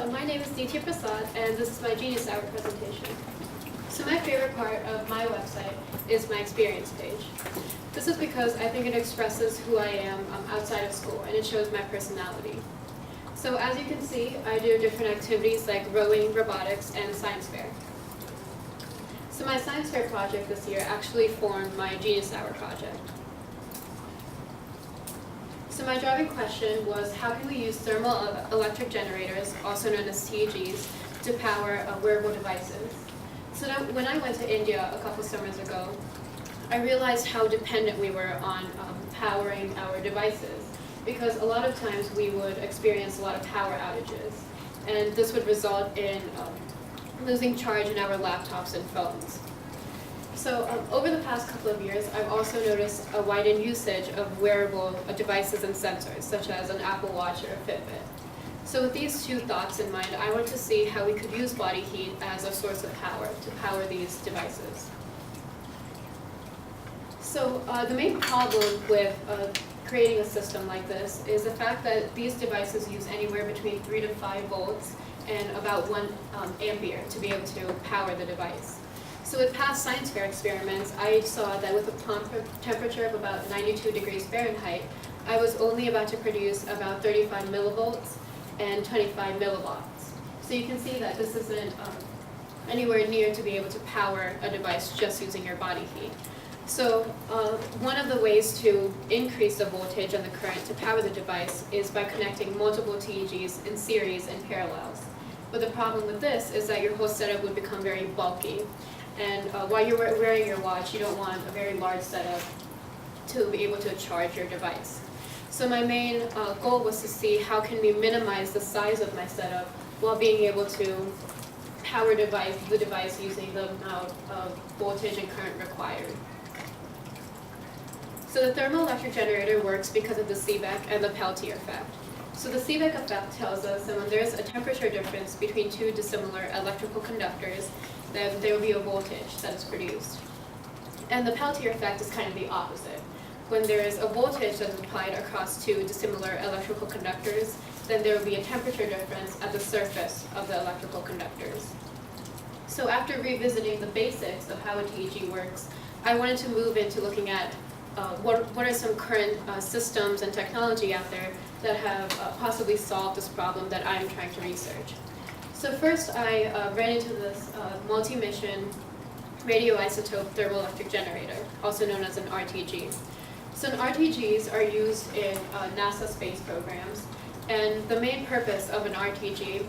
Hello, my name is NeetiGeniusHourPresentation, and this is my Genius Hour presentation. So my favorite part of my website is my experience page. This is because I think it expresses who I am outside of school, and it shows my personality. So as you can see, I do different activities like rowing, robotics, and science fair. So my science fair project this year actually formed my Genius Hour project. So my driving question was, how can we use thermal electric generators, also known as TEGs, to power wearable devices? So when I went to India a couple summers ago, I realized how dependent we were on powering our devices, because a lot of times we would experience a lot of power outages, and this would result in losing charge in our laptops and phones. So over the past couple of years, I've also noticed a widened usage of wearable devices and sensors, such as an Apple Watch or a Fitbit. So with these two thoughts in mind, I wanted to see how we could use body heat as a source of power to power these devices. So the main problem with creating a system like this is the fact that these devices use anywhere between 3 to 5 volts and about 1 ampere to be able to power the device. So with past science fair experiments, I saw that with a temperature of about 92 degrees Fahrenheit, I was only about to produce about 35 millivolts and 25 milliwatts. So you can see that this isn't anywhere near to be able to power a device just using your body heat. So one of the ways to increase the voltage and the current to power the device is by connecting multiple TEGs in series and parallels. But the problem with this is that your whole setup would become very bulky. And while you're wearing your watch, you don't want a very large setup to be able to charge your device. So my main goal was to see how can we minimize the size of my setup while being able to power the device using the amount of voltage and current required. So the thermoelectric generator works because of the Seebeck and the Peltier effect. So the Seebeck effect tells us that when there's a temperature difference between two dissimilar electrical conductors, then there will be a voltage that is produced. And the Peltier effect is kind of the opposite. When there is a voltage that is applied across two dissimilar electrical conductors, then there will be a temperature difference at the surface of the electrical conductors. So after revisiting the basics of how a TEG works, I wanted to move into looking at what are some current systems and technology out there that have possibly solved this problem that I'm trying to research. So first I ran into this multi-mission radioisotope thermoelectric generator, also known as an RTG. So RTGs are used in NASA space programs, and the main purpose of an RTG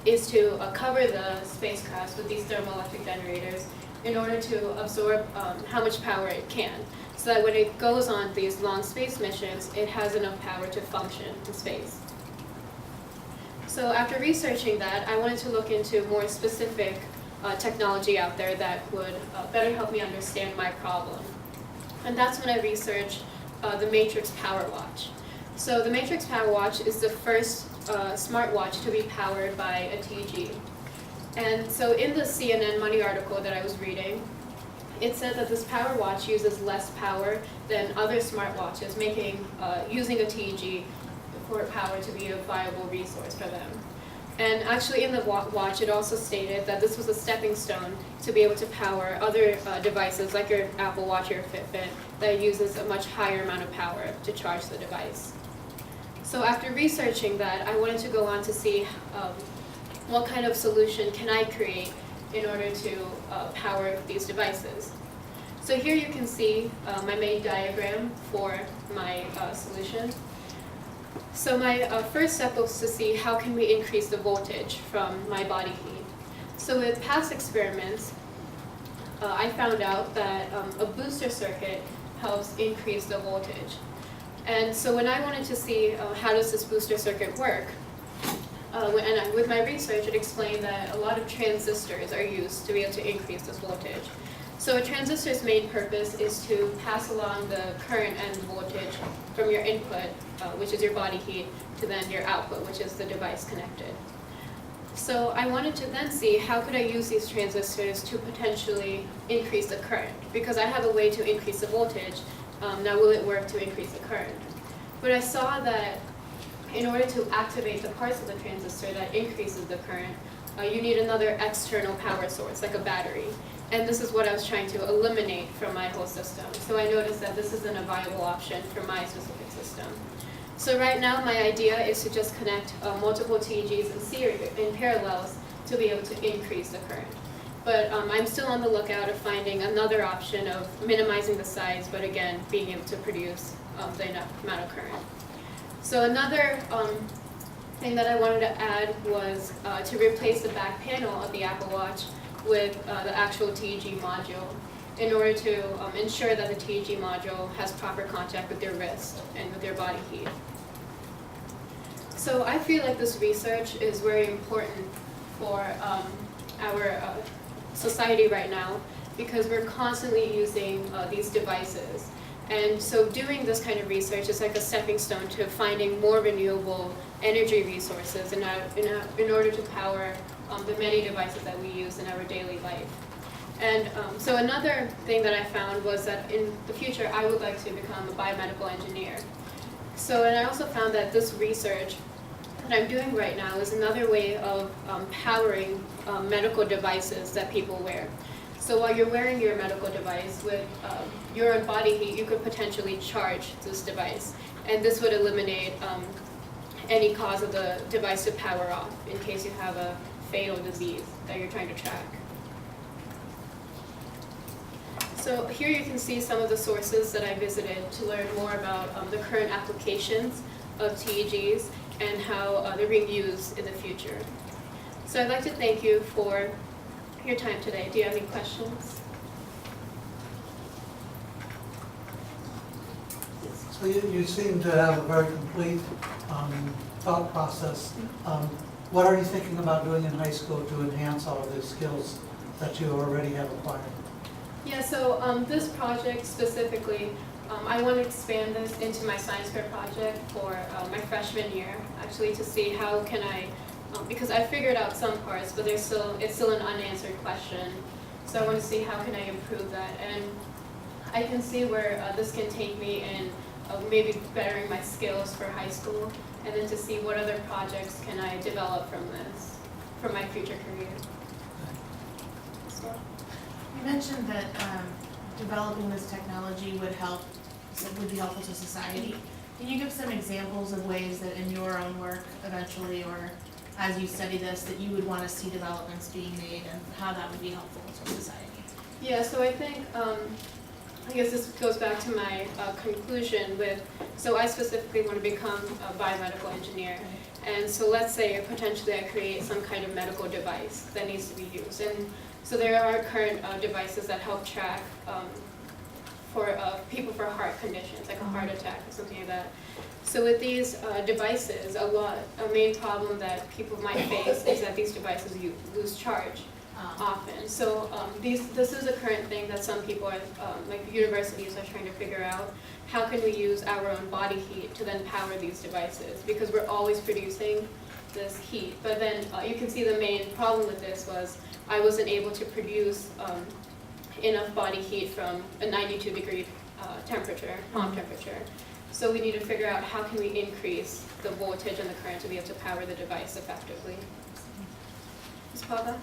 is to cover the spacecraft with these thermoelectric generators in order to absorb how much power it can, so that when it goes on these long space missions, it has enough power to function in space. So after researching that, I wanted to look into more specific technology out there that would better help me understand my problem. And that's when I researched the Matrix Power Watch. So the Matrix Power Watch is the first smartwatch to be powered by a TEG. And so in the CNN Money article that I was reading, it said that this power watch uses less power than other smartwatches, making using a TEG for power to be a viable resource for them. And actually in the watch it also stated that this was a stepping stone to be able to power other devices like your Apple Watch or your Fitbit that uses a much higher amount of power to charge the device. So after researching that, I wanted to go on to see what kind of solution can I create in order to power these devices. So here you can see my main diagram for my solution. So my first step was to see how can we increase the voltage from my body heat. So with past experiments, I found out that a booster circuit helps increase the voltage. And so when I wanted to see how does this booster circuit work, with my research it explained that a lot of transistors are used to be able to increase this voltage. So a transistor's main purpose is to pass along the current and voltage from your input, which is your body heat, to then your output, which is the device connected. So I wanted to then see how could I use these transistors to potentially increase the current, because I have a way to increase the voltage. Now will it work to increase the current? But I saw that in order to activate the parts of the transistor that increases the current, you need another external power source, like a battery. And this is what I was trying to eliminate from my whole system. So I noticed that this isn't a viable option for my specific system. So right now, my idea is to just connect multiple TEGs in parallels to be able to increase the current. But I'm still on the lookout of finding another option of minimizing the size, but again, being able to produce the enough amount of current. So another thing that I wanted to add was to replace the back panel of the Apple Watch with the actual TEG module in order to ensure that the TEG module has proper contact with your wrist and with your body heat. So I feel like this research is very important for our society right now because we're constantly using these devices. And so doing this kind of research is like a stepping stone to finding more renewable energy resources in order to power the many devices that we use in our daily life. And so another thing that I found was that in the future I would like to become a biomedical engineer. So, and I also found that this research that I'm doing right now is another way of powering medical devices that people wear. So while you're wearing your medical device with your own body heat, you could potentially charge this device. And this would eliminate any cause of the device to power off in case you have a fatal disease that you're trying to track. So here you can see some of the sources that I visited to learn more about the current applications of TEGs and how they're being used in the future. So I'd like to thank you for your time today. Do you have any questions? So you seem to have a very complete thought process. What are you thinking about doing in high school to enhance all of the skills that you already have acquired? Yeah, so this project specifically, I want to expand this into my science fair project for my freshman year, actually, to see how can I, because I figured out some parts, but it's still an unanswered question. So I want to see how can I improve that. And I can see where this can take me in maybe bettering my skills for high school, and then to see what other projects can I develop from this, for my future career. So. You mentioned that developing this technology would be helpful to society. Can you give some examples of ways that in your own work eventually, or as you study this, that you would want to see developments being made and how that would be helpful to society? Yeah, so I think, I guess this goes back to my conclusion with, so I specifically want to become a biomedical engineer. And so let's say potentially I create some kind of medical device that needs to be used. And so there are current devices that help track for people for heart conditions, like a heart attack or something like that. So with these devices, a main problem that people might face is that these devices lose charge often. So this is a current thing that some people, like universities, are trying to figure out. How can we use our own body heat to then power these devices? Because we're always producing this heat. But then you can see the main problem with this was I wasn't able to produce enough body heat from a 92-degree temperature, home temperature. So we need to figure out how can we increase the voltage and the current to be able to power the device effectively. Ms. Pava?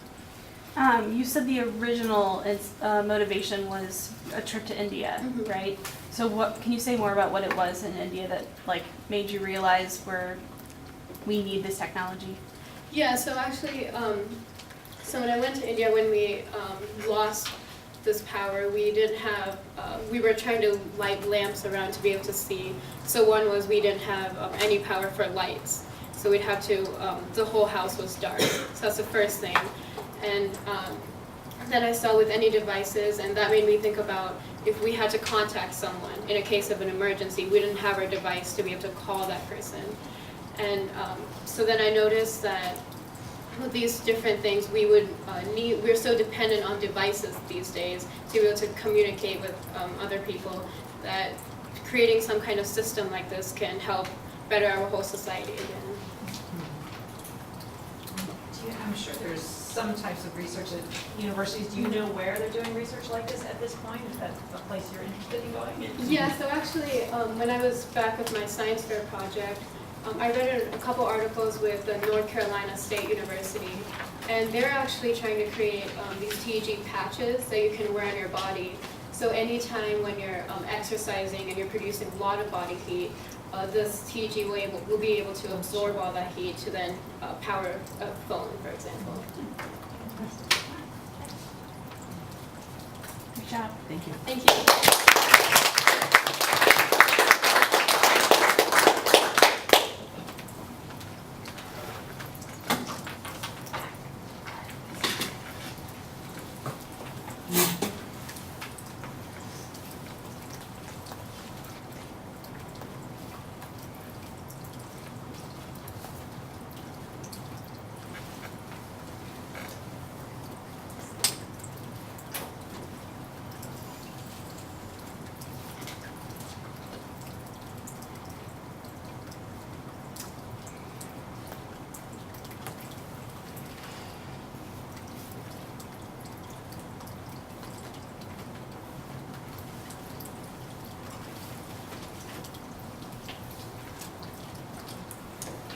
You said the original motivation was a trip to India, right? So what can you say more about what it was in India that made you realize we need this technology? Yeah, so actually, so when I went to India, when we lost this power, we didn't have, we were trying to light lamps around to be able to see. So one was we didn't have any power for lights. So we'd have to, the whole house was dark. So that's the first thing. And then I saw with any devices, and that made me think about if we had to contact someone in a case of an emergency, we didn't have our device to be able to call that person. And so then I noticed that with these different things, we would we're so dependent on devices these days to be able to communicate with other people, that creating some kind of system like this can help better our whole society again. I'm sure there's some types of research at universities. Do you know where they're doing research like this at this point? Is that a place you're interested in going? Yeah, so actually, when I was back with my science fair project, I read a couple articles with the North Carolina State University, and they're actually trying to create these TEG patches that you can wear on your body. So anytime when you're exercising and you're producing a lot of body heat, this TEG will be able to absorb all that heat to then power a phone, for example. Good job. Thank you. Thank you.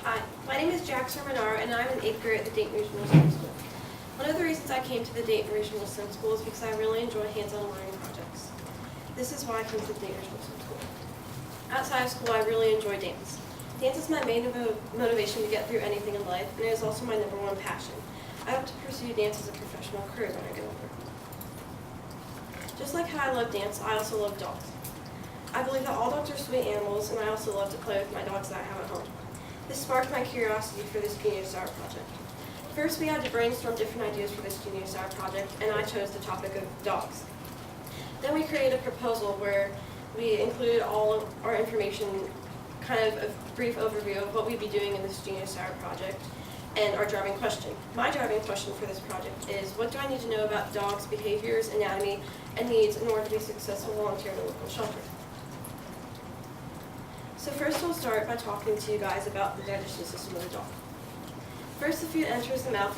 Hi, my name is Jackson Renard, and I'm an 8th grader at the Dayton Regional STEM School. One of the reasons I came to the Dayton Regional STEM School is because I really enjoy hands-on learning projects. This is why I came to the Dayton Regional STEM School. Outside of school, I really enjoy dance. Dance is my main motivation to get through anything in life, and it is also my #1 passion. I hope to pursue dance as a professional career when I get older. Just like how I love dance, I also love dogs. I believe that all dogs are sweet animals, and I also love to play with my dogs that I have at home. This sparked my curiosity for this Genius Hour project. First, we had to brainstorm different ideas for this Genius Hour project, and I chose the topic of dogs. Then we created a proposal where we included all of our information, kind of a brief overview of what we'd be doing in this Genius Hour project, and our driving question. My driving question for this project is, what do I need to know about dogs' behaviors, anatomy, and needs in order to be a successful volunteer at a local shelter? So first we'll start by talking to you guys about the digestion system of the dog. First, the food enters the mouth